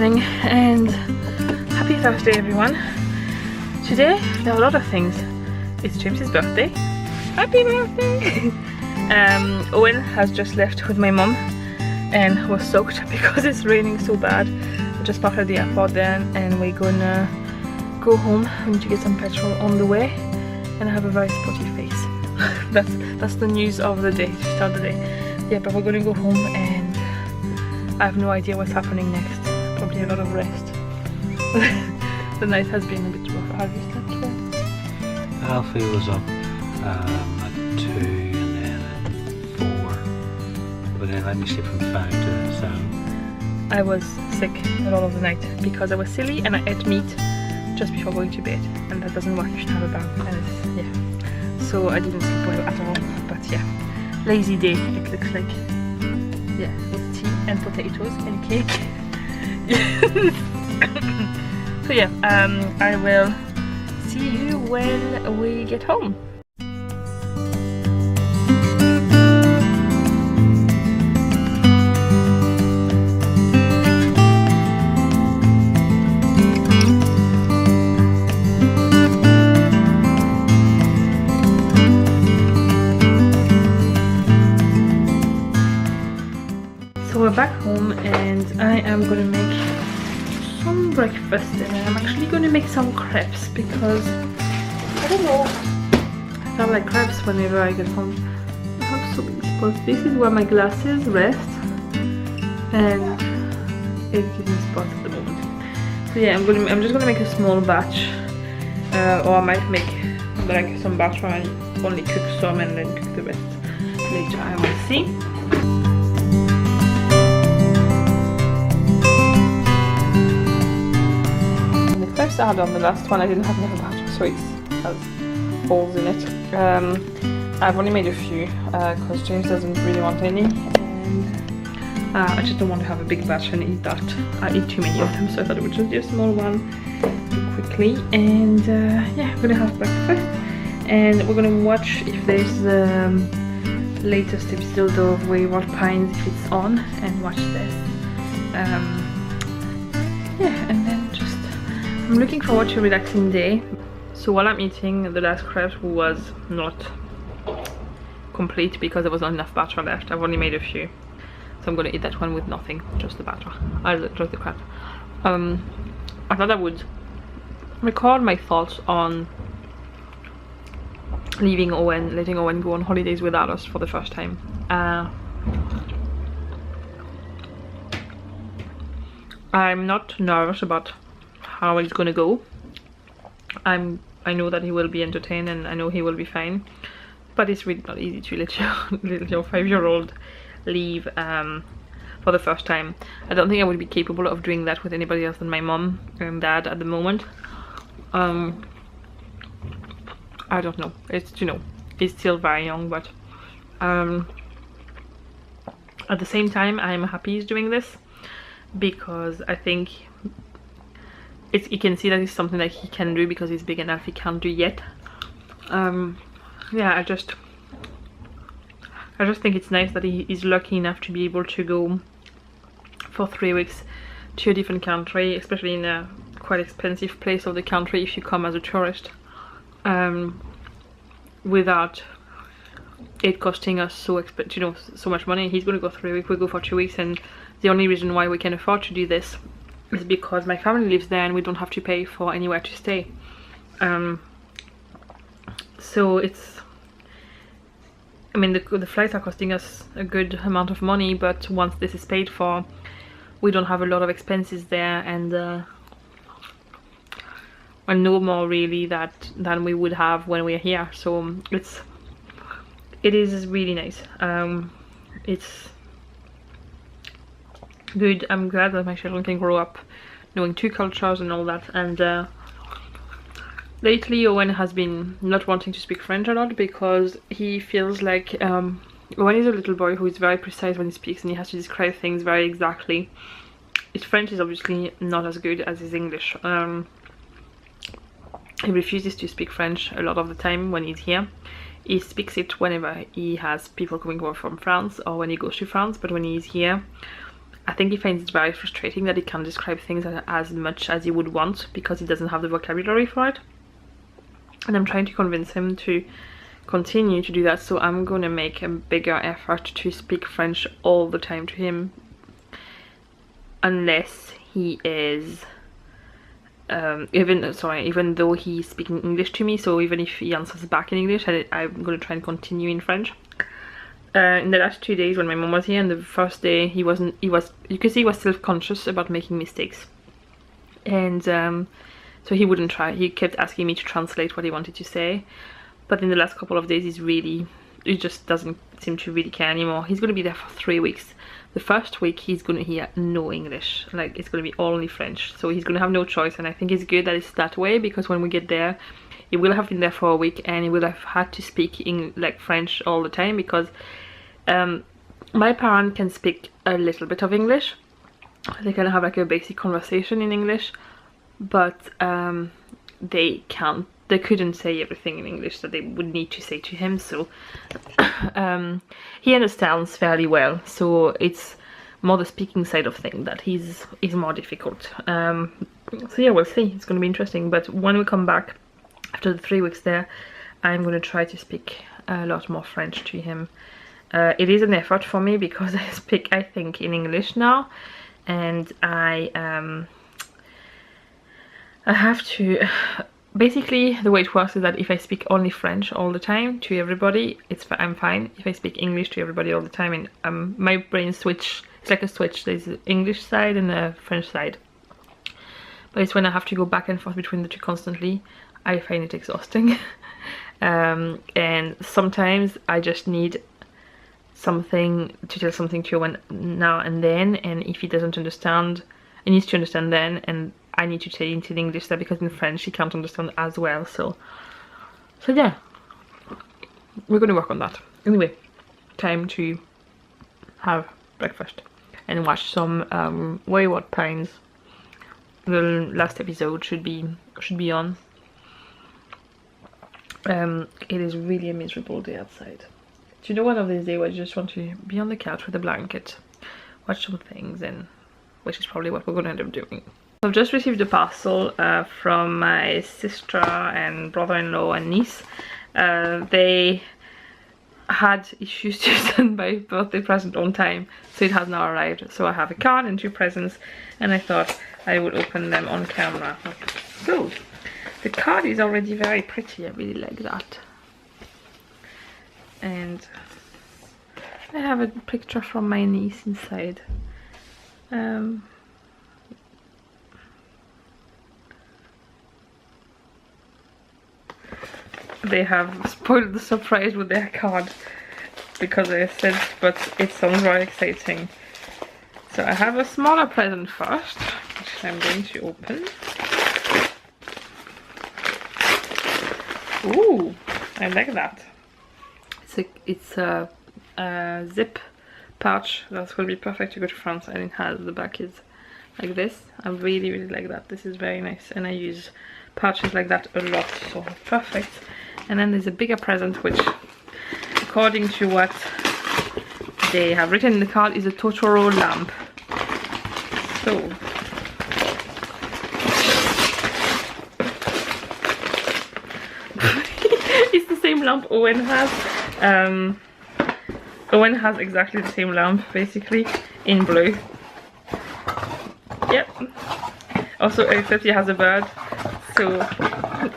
morning and happy Thursday everyone. Today there are a lot of things. It's James's birthday. Happy birthday! Owen has just left with my mom and was soaked because it's raining so bad. I just parked at the airport then and we're gonna go home. We need to get some petrol on the way and I have a very sporty face. that's the news of the day, to start the day. Yeah, but we're gonna go home and I have no idea what's happening next. Probably a lot of rest. The night has been a bit rough. Have you slept well? Alfie was up at 2 and then at 4, but then let me sleep from 5 to 7. I was sick a lot of the night because I was silly and I ate meat just before going to bed, and that doesn't work. You should have a bath, and yeah. So I didn't sleep well at all. But yeah, lazy day it looks like. Yeah, with tea and potatoes and cake. So yeah, I will see you when we get home. So we're back home and I am gonna make some breakfast and I'm actually gonna make some crepes because I don't know, I feel like crepes whenever I get home. I have so many spots. This is where my glasses rest and it gives me spots at the moment. So yeah, I'm just gonna make a small batch, or I might make like some batch where I only cook some and then cook the rest later. I will see. Crepes I had on the last one, I didn't have enough batter, so it has holes in it. I've only made a few because James doesn't really want any, and I just don't want to have a big batch and eat that. I eat too many of them, so I thought it would just be a small one quickly. And yeah, we're gonna have breakfast and we're gonna watch if there's the latest episode of Wayward Pines, if it's on, and watch this. Yeah, and then just I'm looking forward to a relaxing day. So while I'm eating, the last crepe was not complete because there was not enough batter left. I've only made a few, so I'm gonna eat that one with nothing, just the batter. Just the crepe. I thought I would record my thoughts on letting Owen go on holidays without us for the first time. I'm not nervous about how it's gonna go. I know that he will be entertained and I know he will be fine, but it's really not easy to let your 5-year-old leave for the first time. I don't think I would be capable of doing that with anybody else than my mom and dad at the moment. I don't know, it's, you know, he's still very young, but at the same time I'm happy he's doing this because I think you can see that it's something that he can do because he's big enough. He can't do yet. Yeah, I just think it's nice that he is lucky enough to be able to go for 3 weeks to a different country, especially in a quite expensive place of the country if you come as a tourist, without it costing us so much money. He's going to go 3 weeks, we go for 2 weeks, and the only reason why we can afford to do this is because my family lives there and we don't have to pay for anywhere to stay. So it's, I mean, the flights are costing us a good amount of money, but once this is paid for, we don't have a lot of expenses there, and no more really than we would have when we're here. So it is really nice. It's good. I'm glad that my children can grow up knowing 2 cultures and all that. And lately Owen has been not wanting to speak French a lot because he feels like Owen is a little boy who is very precise when he speaks and he has to describe things very exactly. His French is obviously not as good as his English. He refuses to speak French a lot of the time when he's here. He speaks it whenever he has people coming over from France or when he goes to France, but when he's here I think he finds it very frustrating that he can't describe things as much as he would want because he doesn't have the vocabulary for it. And I'm trying to convince him to continue to do that, so I'm gonna make a bigger effort to speak French all the time to him, unless he is even though he's speaking English to me. So even if he answers back in English, I'm gonna try and continue in French. In the last 2 days when my mom was here, and the first day you could see he was self-conscious about making mistakes, and so he wouldn't try. He kept asking me to translate what he wanted to say, but in the last couple of days he just doesn't seem to really care anymore. He's going to be there for 3 weeks. The first week he's going to hear no English, like it's going to be only French, so he's going to have no choice. And I think it's good that it's that way, because when we get there he will have been there for a week and he will have had to speak in like French all the time, because my parents can speak a little bit of English. They can have like a basic conversation in English, but they couldn't say everything in English that they would need to say to him. So he understands fairly well, so it's more the speaking side of things that is more difficult. So yeah, we'll see. It's going to be interesting. But when we come back after the 3 weeks there, I'm going to try to speak a lot more French to him. It is an effort for me because I speak, I think, in English now, and I have to basically, the way it works is that if I speak only French all the time to everybody, I'm fine. If I speak English to everybody all the time, and my brain switch, it's like a switch. There's the English side and the French side, but it's when I have to go back and forth between the two constantly, I find it exhausting. And sometimes I just need something to tell something to Eoghan now and then, and if he doesn't understand, he needs to understand then, and I need to change into the English there, because in French he can't understand as well. So yeah, we're going to work on that. Anyway, time to have breakfast and watch some Wayward Pines. The last episode should be on. It is really a miserable day outside. Do you know, one of these days I just want to be on the couch with a blanket, watch some things, and which is probably what we're going to end up doing. I've just received a parcel from my sister and brother-in-law and niece. They had issues to send my birthday present on time, so it has now arrived. So I have a card and 2 presents, and I thought I would open them on camera. So the card is already very pretty. I really like that. And I have a picture from my niece inside. They have spoiled the surprise with their card because I said, but it sounds very exciting. So I have a smaller present first, which I'm going to open. Ooh, I like that. It's a zip pouch that's going to be perfect to go to France, and it has, the back is like this. I really like that. This is very nice, and I use pouches like that a lot, so perfect. And then there's a bigger present, which according to what they have written in the card is a Totoro lamp. So it's the same lamp Eoghan has. Eoghan has exactly the same lamp, basically, in blue. Yep. Also, except he has a bird. So,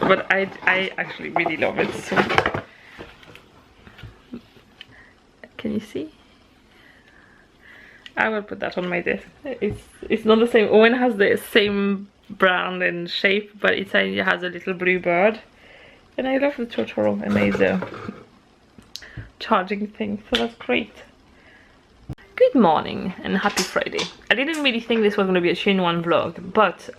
but I actually really love it. So, can you see? I will put that on my desk. It's not the same. Eoghan has the same brand and shape, but it has a little blue bird, and I love the Totoro, and there's a charging thing, so that's great. Good morning and happy Friday. I didn't really think this was going to be a 2-in-1 vlog, but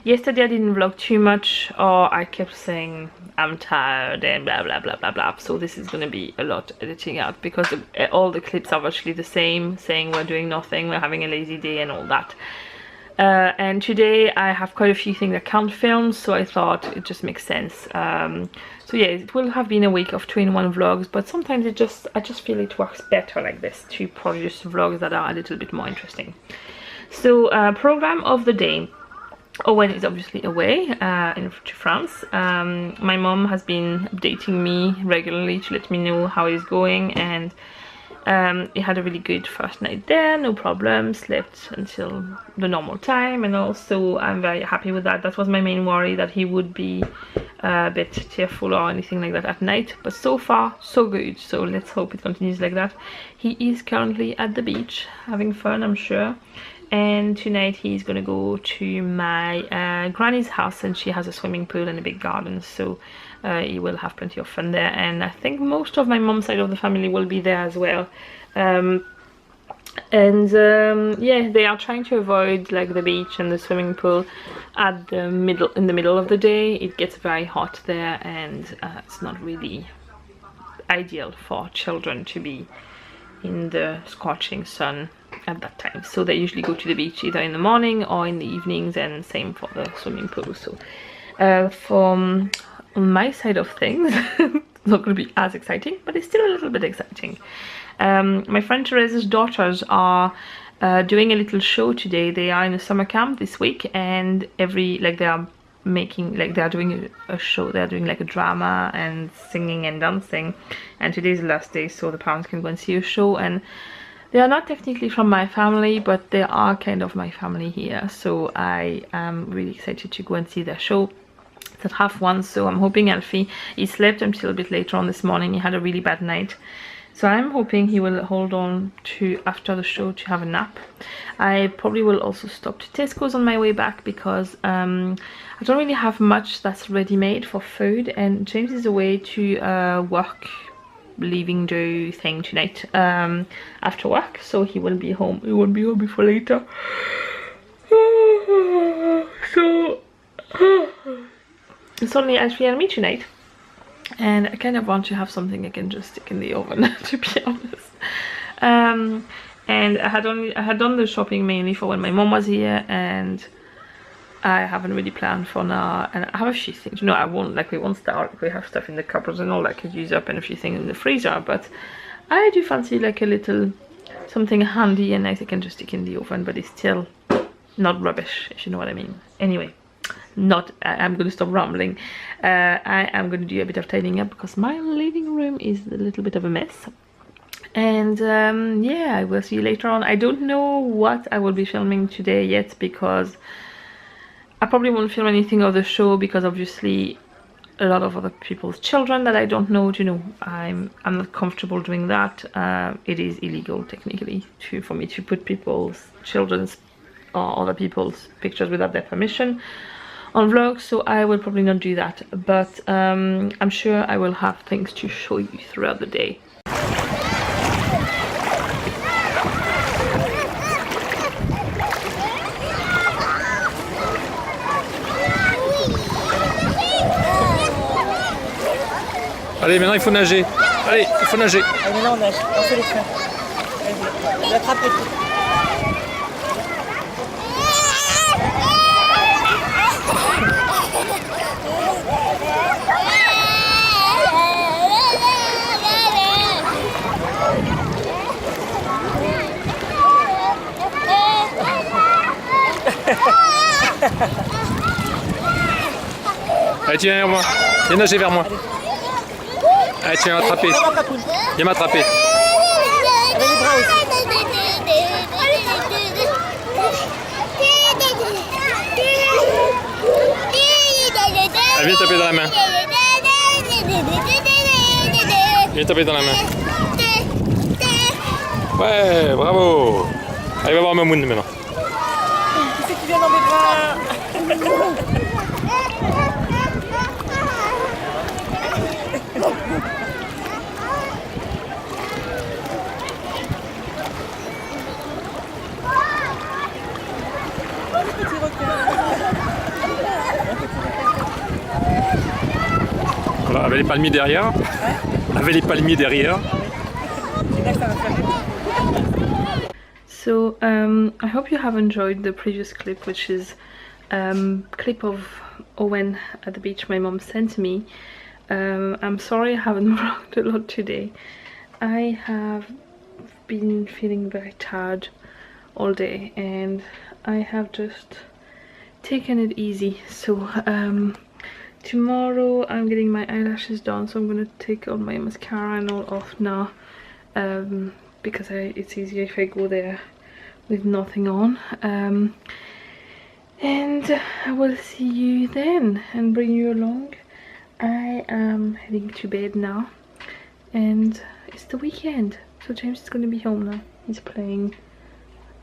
yesterday I didn't vlog too much, or I kept saying I'm tired and blah blah blah blah blah. So this is going to be a lot editing out, because all the clips are virtually the same, saying we're doing nothing, we're having a lazy day and all that. And today I have quite a few things I can't film, so I thought it just makes sense. So yeah, it will have been a week of 2-in-1 vlogs, but sometimes I just feel it works better like this to produce vlogs that are a little bit more interesting. So program of the day. Owen is obviously away to France. My mom has been updating me regularly to let me know how he's going, and he had a really good first night there, no problem, slept until the normal time, and also I'm very happy with that. That was my main worry, that he would be a bit tearful or anything like that at night, but so far so good, so let's hope it continues like that. He is currently at the beach having fun, I'm sure. And tonight he's gonna go to my granny's house, and she has a swimming pool and a big garden, so he will have plenty of fun there. And I think most of my mom's side of the family will be there as well. Yeah, they are trying to avoid like the beach and the swimming pool at the middle of the day. It gets very hot there, and it's not really ideal for children to be in the scorching sun at that time, so they usually go to the beach either in the morning or in the evenings, and same for the swimming pool. So from my side of things, it's not going to be as exciting, but it's still a little bit exciting. My friend Theresa's daughters are doing a little show today. They are in a summer camp this week, and they are doing a show. They're doing like a drama and singing and dancing, and today's the last day, so the parents can go and see a show. And they are not technically from my family, but they are kind of my family here, so I am really excited to go and see their show. It's at 1:30, so I'm hoping Alfie, he slept until a bit later on this morning. He had a really bad night, so I'm hoping he will hold on to after the show to have a nap. I probably will also stop to Tesco's on my way back, because I don't really have much that's ready-made for food, and James is away to work leaving do thing tonight after work, so he won't be home before later. So it's only Ashley and me tonight, and I kind of want to have something I can just stick in the oven to be honest. And I had done the shopping mainly for when my mom was here, and I haven't really planned for now, and I have a few things. No, I won't, like we won't start, we have stuff in the cupboards and all that I could use up, and a few things in the freezer, but I do fancy like a little something handy and nice I can just stick in the oven, but it's still not rubbish, if you know what I mean. Anyway, I'm going to stop rambling. I am going to do a bit of tidying up, because my living room is a little bit of a mess. And yeah, I will see you later on. I don't know what I will be filming today yet, because I probably won't film anything of the show, because obviously a lot of other people's children that I don't know, you know, I'm not comfortable doing that. It is illegal technically for me to put people's children's or other people's pictures without their permission on vlogs, so I will probably not do that, but I'm sure I will have things to show you throughout the day. Allez, maintenant il faut nager. Allez, il faut nager. Allez, maintenant on nage. On fait les freins. Vas-y, l'attrape et tout. Allez, tu viens vers moi. Viens nager vers moi. Allez, tu viens m'attraper. Viens m'attraper. Avec les bras aussi. Allez, viens taper dans la main. Viens taper dans la main. Ouais, bravo. Allez, va voir Mamoun maintenant. Qui c'est qui vient dans mes bras? Voilà, avec les palmiers derrière. Avec les palmiers derrière. So I hope you have enjoyed the previous clip, which is clip of Eoghan at the beach my mom sent me. I'm sorry I haven't vlogged a lot today. I have been feeling very tired all day and I have just taken it easy. So tomorrow I'm getting my eyelashes done, so I'm gonna take all my mascara and all off now, because it's easier if I go there with nothing on. And I will see you then and bring you along. I am heading to bed now and it's the weekend, so James is going to be home now. He's playing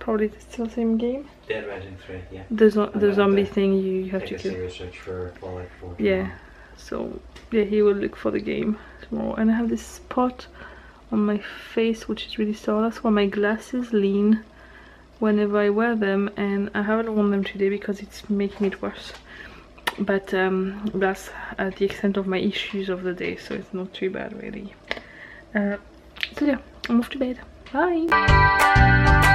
probably still the same game. Dead Rising 3, yeah. The zombie thing you have to kill. Research for Fallout 4. Yeah, so yeah, he will look for the game tomorrow. And I have this spot on my face which is really sore. That's why my glasses lean whenever I wear them, and I haven't worn them today because it's making it worse. But that's at the extent of my issues of the day, so it's not too bad really. So yeah, I'm off to bed. Bye!